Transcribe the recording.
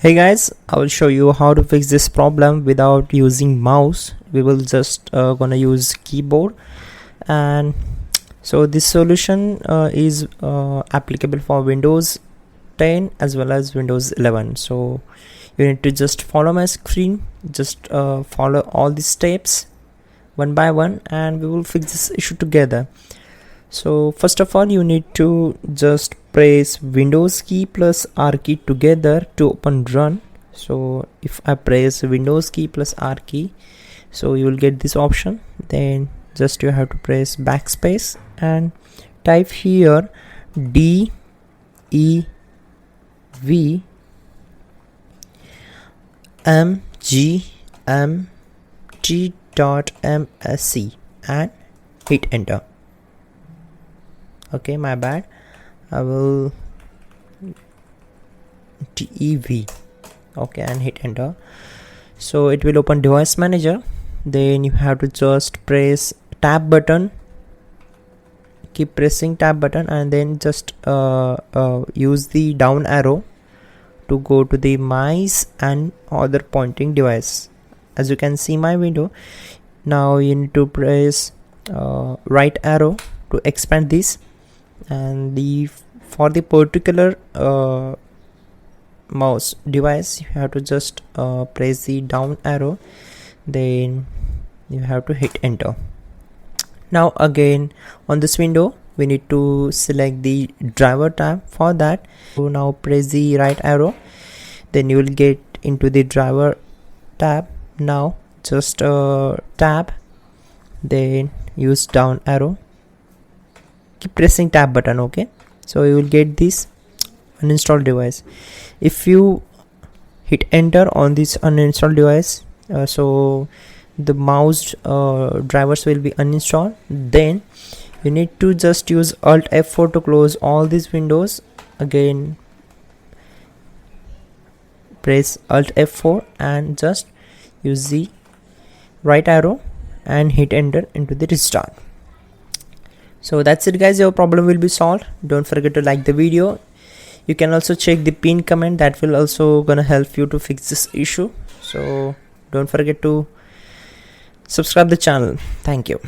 Hey guys, I will show you how to fix this problem without using mouse. We will just gonna use keyboard, and so this solution is applicable for Windows 10 as well as Windows 11. So you need to just follow my screen, just follow all these steps one by one, and we will fix this issue together. So first of all, you need to just press Windows key plus R key together to open run. So if I press Windows key plus R key, so you will get this option. Then just you have to press backspace and type here DEV mgmt.msc and hit enter. Okay, my bad. I will DEV. Okay, and hit enter. So it will open device manager. Then you have to just press tab button, keep pressing tab button, and then just use the down arrow to go to the mice and other pointing device. As you can see my window, now you need to press right arrow to expand this, and for the particular mouse device you have to just press the down arrow, then you have to hit enter. Now again on this window we need to select the driver tab. For that, so now press the right arrow, then you will get into the driver tab. Now just tab, then use down arrow, keep pressing tab button. Okay, so you will get this uninstalled device. If you hit enter on this uninstalled device, so the mouse drivers will be uninstalled. Then you need to just use Alt F4 to close all these windows. Again press Alt F4 and just use the right arrow and hit enter into the restart. So that's it guys, your problem will be solved. Don't forget to like the video. You can also check the pin comment, that will also gonna help you to fix this issue. So don't forget to subscribe the channel. Thank you.